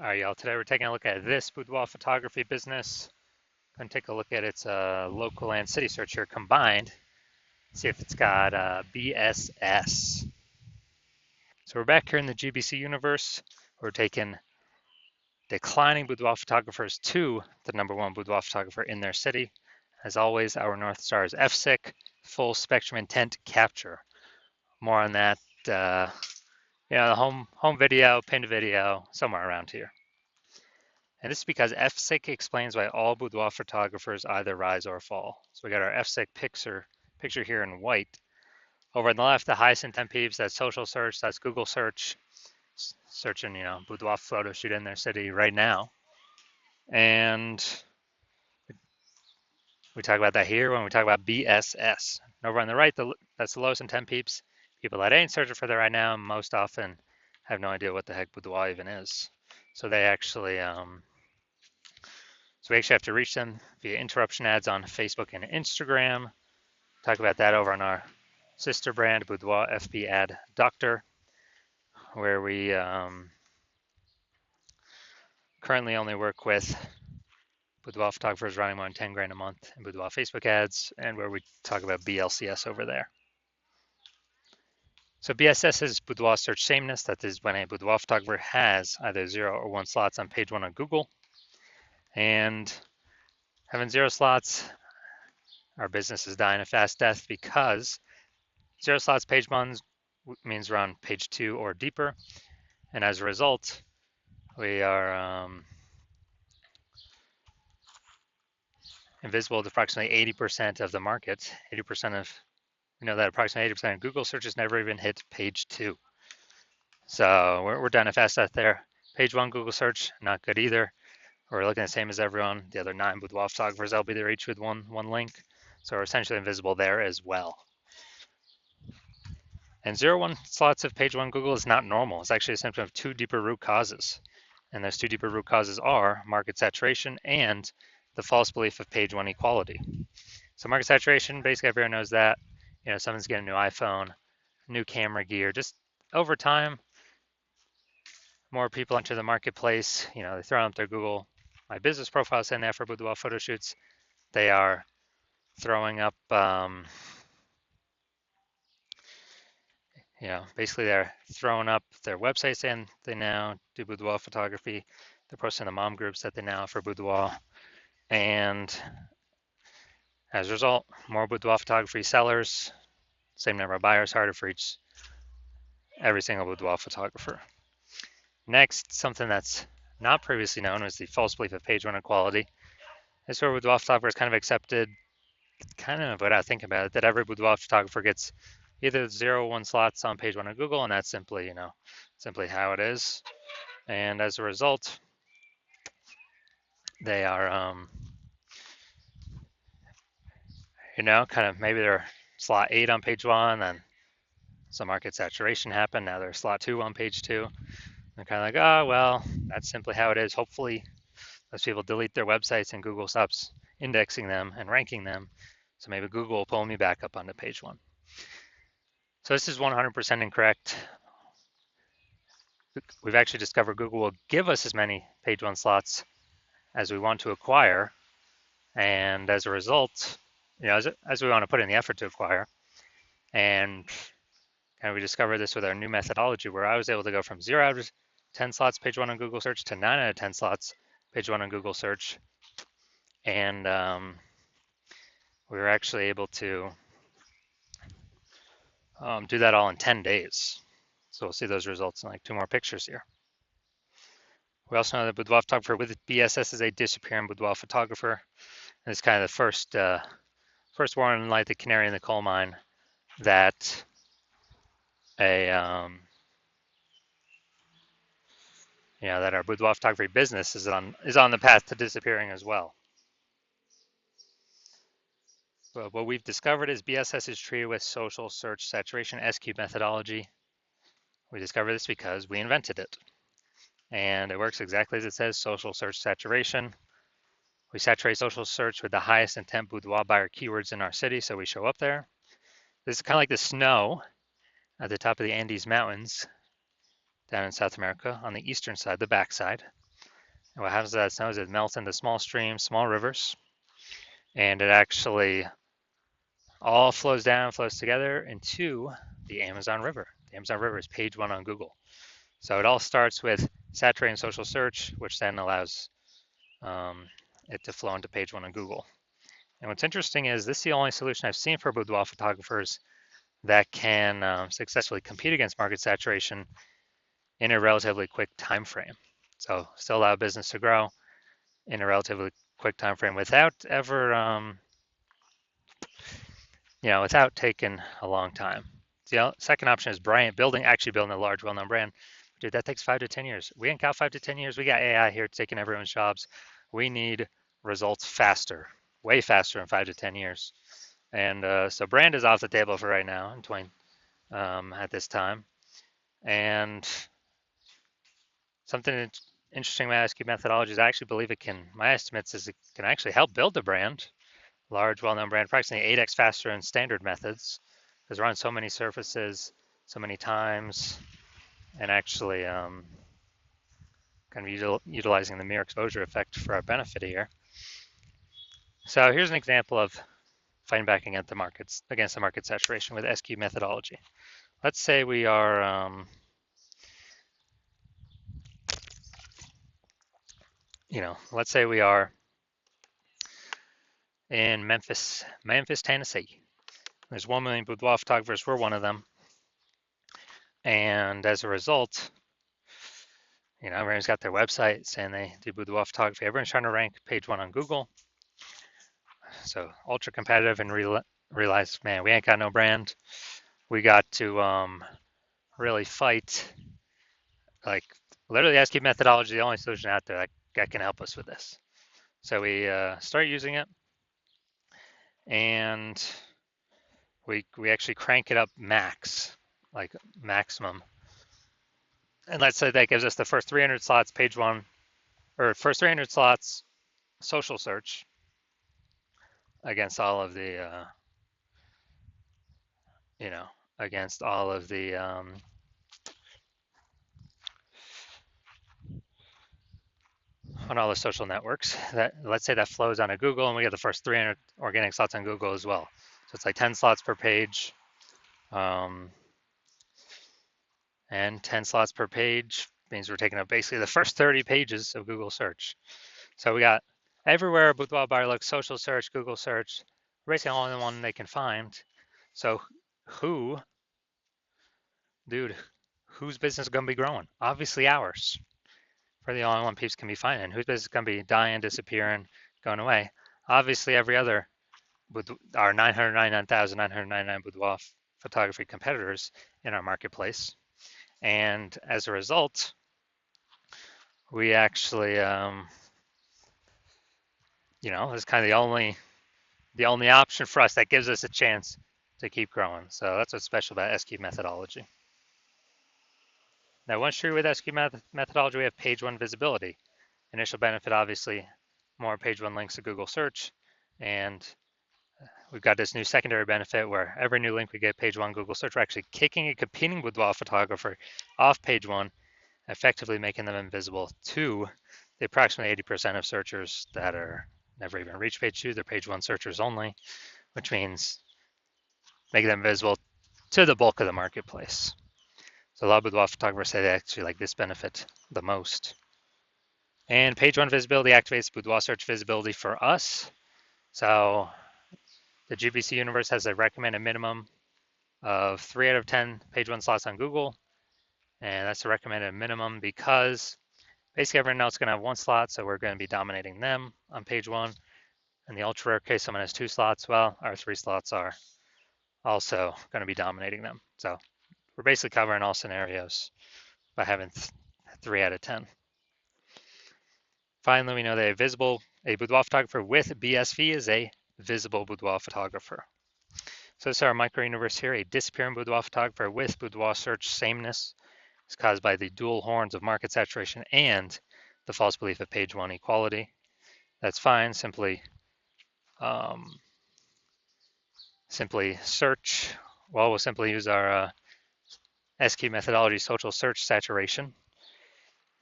All right, y'all. Today we're taking a look at this boudoir photography business. Going to take a look at its local and city search here combined. See if it's got BSS. So we're back here in the GBC universe. We're taking declining boudoir photographers to the #1 boudoir photographer in their city. As always, our North Star is FSIC, full spectrum intent capture. More on that, the home video, pinned video, somewhere around here. And this is because FSIC explains why all boudoir photographers either rise or fall. So we got our FSIC picture here in white. Over on the left, the highest intent peeps, that's social search, that's Google search, searching, boudoir photo shoot in their city right now. And we talk about that here when we talk about BSS. And over on the right, that's the lowest intent peeps. People that ain't searching for that right now most often have no idea what the heck boudoir even is. So they actually So we actually have to reach them via interruption ads on Facebook and Instagram. Talk about that over on our sister brand, Boudoir FB Ad Doctor, where we currently only work with boudoir photographers running more than 10 grand a month in boudoir Facebook ads, and where we talk about BLCS over there. So BSS is boudoir search sameness. That is when a boudoir photographer has either 0 or 1 slots on page 1 on Google. And having 0 slots, our business is dying a fast death because 0 slots page 1 means we're on page 2 or deeper. And as a result, we are invisible to approximately 80% of the market. 80% of, that approximately 80% of Google searches never even hit page 2. So we're done a fast death there. Page 1 Google search, not good either. We're looking the same as everyone. The other 9 boudoir photographers, they'll be there each with one link. So we're essentially invisible there as well. And 0-1 slots of page 1 Google is not normal. It's actually a symptom of 2 deeper root causes. And those 2 deeper root causes are market saturation and the false belief of page 1 equality. So market saturation, basically everyone knows that. Someone's getting a new iPhone, new camera gear. Just over time, more people enter the marketplace. They throw up their Google My Business profile saying that for boudoir photo shoots. They are throwing up basically they're throwing up their website saying they now do boudoir photography. They're posting the mom groups that they now offer boudoir. And as a result, more boudoir photography sellers, same number of buyers, harder for every single boudoir photographer. Next, something that's not previously known was the false belief of page 1 equality. This is where boudoir photographers kind of accepted, kind of without thinking about it, that every boudoir photographer gets either 0 or 1 slots on page 1 of Google, and that's simply, simply how it is. And as a result, they are, kind of maybe they're slot 8 on page 1, then some market saturation happened. Now they're slot 2 on page 2. They're kind of like, oh, well, that's simply how it is. Hopefully, those people delete their websites and Google stops indexing them and ranking them. So maybe Google will pull me back up onto page 1. So this is 100% incorrect. We've actually discovered Google will give us as many page 1 slots as we want to acquire. And as a result, as we want to put in the effort to acquire. And we discovered this with our new methodology where I was able to go from 0 out of 10 slots page 1 on Google search to 9 out of 10 slots page 1 on Google search. And we were actually able to do that all in 10 days. So we'll see those results in like 2 more pictures here. We also know that boudoir photographer with BSS is a disappearing boudoir photographer. And it's kind of the first warning light, the canary in the coal mine, that that our boudoir photography business is on the path to disappearing as well. But what we've discovered is BSS is treated with social search saturation SQ methodology. We discovered this because we invented it. And it works exactly as it says, social search saturation. We saturate social search with the highest intent boudoir buyer keywords in our city, so we show up there. This is kind of like the snow at the top of the Andes Mountains down in South America on the eastern side, the backside. And what happens to that snow is it melts into small streams, small rivers, and it actually all flows down, flows together into the Amazon River. The Amazon River is page one on Google. So it all starts with saturating social search, which then allows it to flow into page one on Google. And what's interesting is this is the only solution I've seen for boudoir photographers that can successfully compete against market saturation in a relatively quick time frame. So still allow business to grow in a relatively quick time frame without ever without taking a long time. The second option is actually building a large, well-known brand. Dude, that takes 5 to 10 years. We ain't got 5 to 10 years. We got AI here taking everyone's jobs. We need results faster, way faster in 5 to 10 years. And so brand is off the table for right now at this time. And something interesting about SQ methodology is I actually believe my estimates is it can actually help build a brand, large, well-known brand, approximately 8x faster than standard methods, because we're on so many surfaces, so many times, and actually kind of utilizing the mere exposure effect for our benefit here. So here's an example of fighting back against the market saturation with SQ methodology. Let's say we are, let's say we are in Memphis, Tennessee. There's 1 million boudoir photographers. We're one of them. And as a result, everyone's got their website saying they do boudoir photography. Everyone's trying to rank page one on Google. So ultra competitive, and realize, man, we ain't got no brand. We got to really fight. Like literally, SQ methodology is the only solution out there that can help us with this. So we start using it, and we actually crank it up maximum. And let's say that gives us the first 300 slots page one, or first 300 slots social search against all of the, against all of the on all the social networks. That let's say that flows onto Google, and we get the first 300 organic slots on Google as well. So it's like 10 slots per page, and 10 slots per page means we're taking up basically the first 30 pages of Google search. So we got everywhere boudoir buyer looks, social search, Google search, basically all in the one they can find. So whose business is going to be growing? Obviously ours. We're the only one people can be finding. Whose business is going to be dying, disappearing, going away? Obviously every other, with our 999,999 boudoir photography competitors in our marketplace. And as a result, we actually, it's kind of the only option for us that gives us a chance to keep growing. So that's what's special about SQ methodology. Now, once you're with SQ methodology, we have page one visibility. Initial benefit, obviously, more page one links to Google search. And we've got this new secondary benefit where every new link we get page one Google search, we're actually kicking a competing boudoir photographer off page one, effectively making them invisible to the approximately 80% of searchers that are never even reach page two. They're page one searchers only, which means making them visible to the bulk of the marketplace. So a lot of boudoir photographers say they actually like this benefit the most. And page one visibility activates boudoir search visibility for us. So the GBC universe has a recommended minimum of 3 out of 10 page one slots on Google. And that's a recommended minimum because basically everyone else is going to have 1 slot, so we're going to be dominating them on page one. In the ultra rare case, someone has 2 slots. Well, our 3 slots are also going to be dominating them. So we're basically covering all scenarios by having 3 out of 10. Finally, we know that a boudoir photographer with BSV is a visible boudoir photographer. So this is our micro universe here. A disappearing boudoir photographer with boudoir search sameness is caused by the dual horns of market saturation and the false belief of page one equality. That's fine. Simply search. Well, we'll simply use our SQ methodology social search saturation.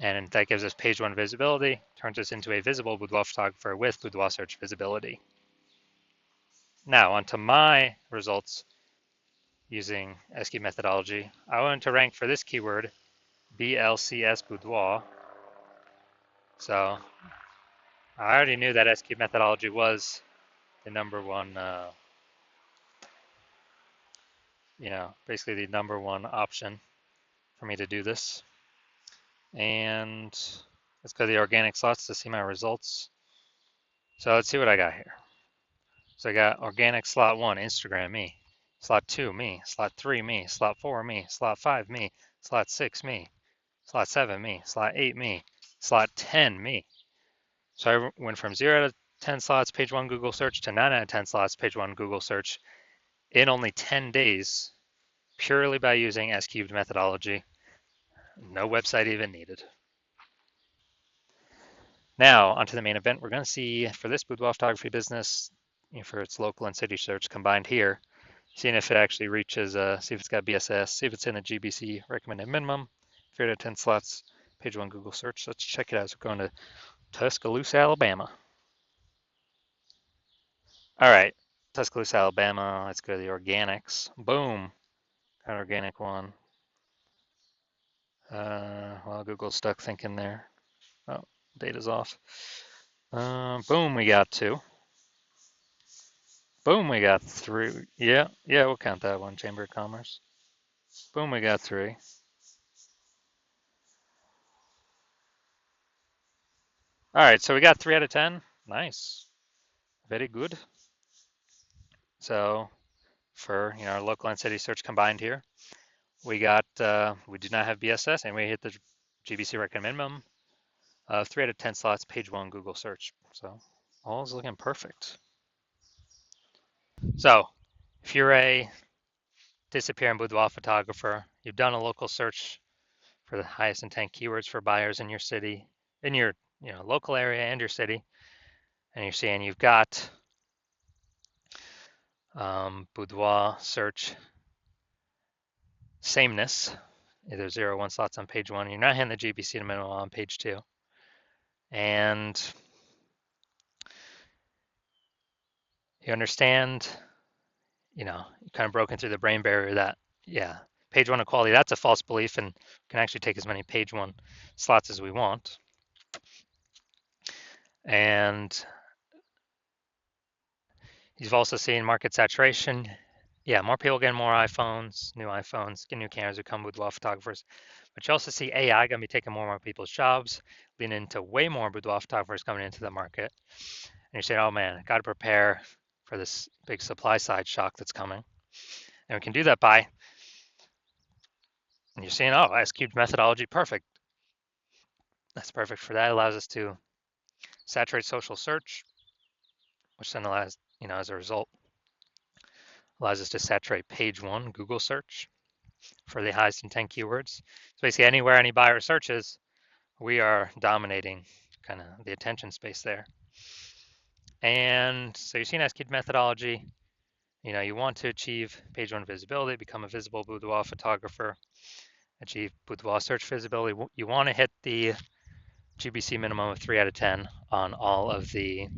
And that gives us page one visibility, turns us into a visible boudoir photographer with boudoir search visibility. Now onto my results using SQ methodology. I wanted to rank for this keyword, BLCS boudoir. So I already knew that SQ methodology was the number one, basically the number one option for me to do this. And let's go to the organic slots to see my results. So let's see what I got here. So I got organic slot 1, Instagram, me. Slot 2, me. Slot 3, me. Slot 4, me. Slot 5, me. Slot 6, me. Slot 7, me. Slot 8, me. Slot 10, me. So I went from 0 out of 10 slots, page 1 Google search, to 9 out of 10 slots, page 1 Google search in only 10 days, purely by using S-cubed methodology. No website even needed. Now, onto the main event. We're going to see for this boudoir photography business, for its local and city search combined here, seeing if it actually reaches, see if it's got BSS, see if it's in the GBC recommended minimum, 3 out of 10 slots, page 1 Google search. Let's check it out. So we're going to Tuscaloosa, Alabama. All right, Tuscaloosa, Alabama. Let's go to the organics. Boom, got organic one. Well, Google's stuck thinking there. Oh, data's off. Boom, we got 2. Boom, we got 3. Yeah, we'll count that one, Chamber of Commerce. Boom, we got 3. All right, so we got 3 out of 10. Nice, very good. So for our local and city search combined here, we got we do not have BSS, and we hit the GBC recommend minimum of 3 out of 10 slots, page 1 Google search. So all is looking perfect. So if you're a disappearing boudoir photographer, you've done a local search for the highest intent keywords for buyers in your city, in your local area and your city, and you're seeing you've got boudoir search sameness, either 0 or 1 slots on page 1. You're not hitting the GBC to minimum on page 2, and you understand, you kind of broken through the brain barrier that page 1 equality, that's a false belief, and can actually take as many page 1 slots as we want. And you've also seen market saturation. Yeah, more people getting more iPhones, new iPhones, getting new cameras, become boudoir photographers. But you also see AI going to be taking more and more people's jobs, leading into way more boudoir photographers coming into the market. And you're saying, oh man, got to prepare for this big supply side shock that's coming. And we can do that by, and you're saying, oh, S-cubed methodology, perfect. That's perfect for that. It allows us to saturate social search, which then allows, as a result, allows us to saturate page 1 Google search for the highest intent keywords. So basically anywhere any buyer searches, we are dominating kind of the attention space there. And so you've seen S-cubed methodology. You want to achieve page 1 visibility, become a visible boudoir photographer, achieve boudoir search visibility. You want to hit the GBC minimum of 3 out of 10 on all of the,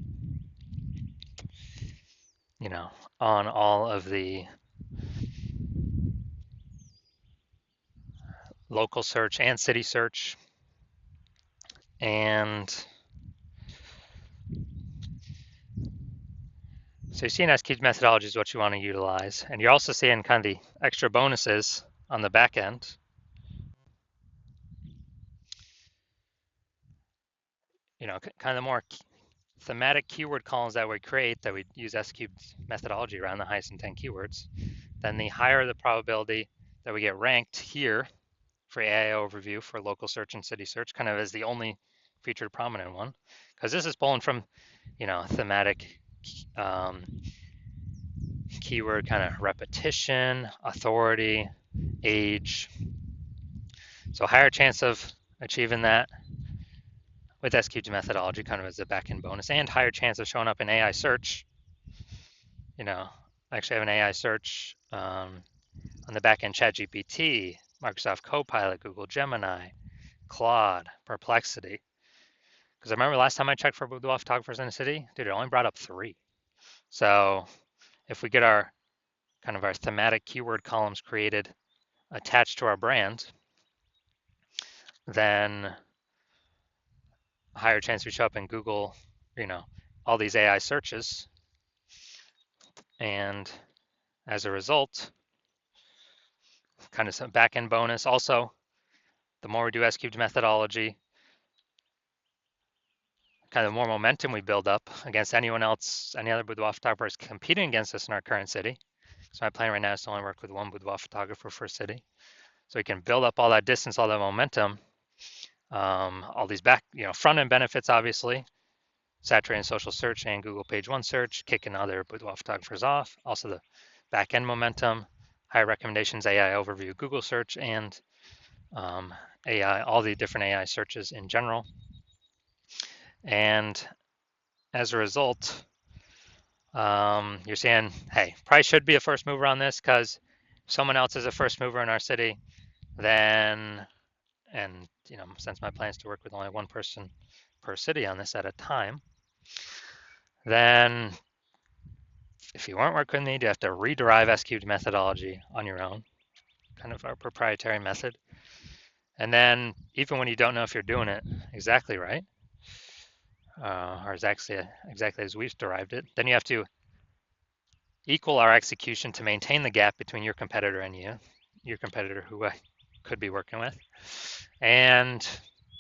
on all of the local search and city search. And so you're seeing S-cubed methodology is what you want to utilize. And you're also seeing kind of the extra bonuses on the back end. Kind of the more thematic keyword columns that we create, that we use S-cubed methodology around the highest intent keywords, then the higher the probability that we get ranked here for AI overview for local search and city search, kind of as the only featured prominent one, because this is pulling from, thematic keyword kind of repetition, authority, age. So higher chance of achieving that with S-cubed methodology kind of as a back-end bonus, and higher chance of showing up in AI search. I actually have an AI search on the back-end ChatGPT, Microsoft Copilot, Google Gemini, Claude, Perplexity. Because I remember last time I checked for boudoir photographers in the city, dude, it only brought up 3. So if we get our kind of our thematic keyword columns created attached to our brand, then a higher chance we show up in Google, you know, all these AI searches. And as a result, kind of some back end bonus. Also, the more we do S-cubed methodology, kind of more momentum we build up against anyone else, any other boudoir photographers competing against us in our current city. So my plan right now is to only work with one boudoir photographer per city. So we can build up all that distance, all that momentum, all these back, front end benefits, obviously, saturating social search and Google page one search, kicking other boudoir photographers off. Also the back end momentum, higher recommendations, AI overview, Google search, and AI, all the different AI searches in general. And as a result, you're saying, hey, probably should be a first mover on this because if someone else is a first mover in our city, then, and since my plan is to work with only one person per city on this at a time, then if you weren't working with me, you have to rederive S-cubed methodology on your own, kind of our proprietary method. And then even when you don't know if you're doing it exactly right, or exactly as we've derived it, then you have to equal our execution to maintain the gap between your competitor and your competitor who I could be working with. And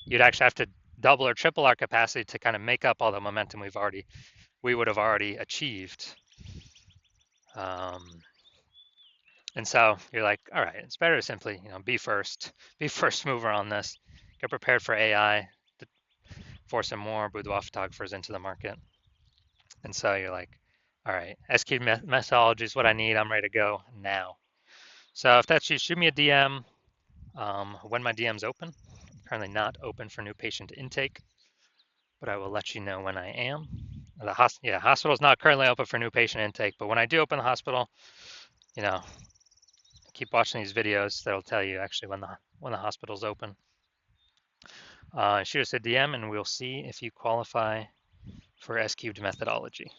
you'd actually have to double or triple our capacity to kind of make up all the momentum we would have already achieved. And so you're like, all right, it's better to simply, be first mover on this, get prepared for AI, to force some more boudoir photographers into the market. And so you're like, all right, SQ methodology is what I need. I'm ready to go now. So if that's you, shoot me a DM when my DM's open. I'm currently not open for new patient intake, but I will let you know when I am. The hospital's not currently open for new patient intake, but when I do open the hospital, keep watching these videos. That'll tell you actually when the hospital's open. Shoot us a DM and we'll see if you qualify for S-cubed methodology.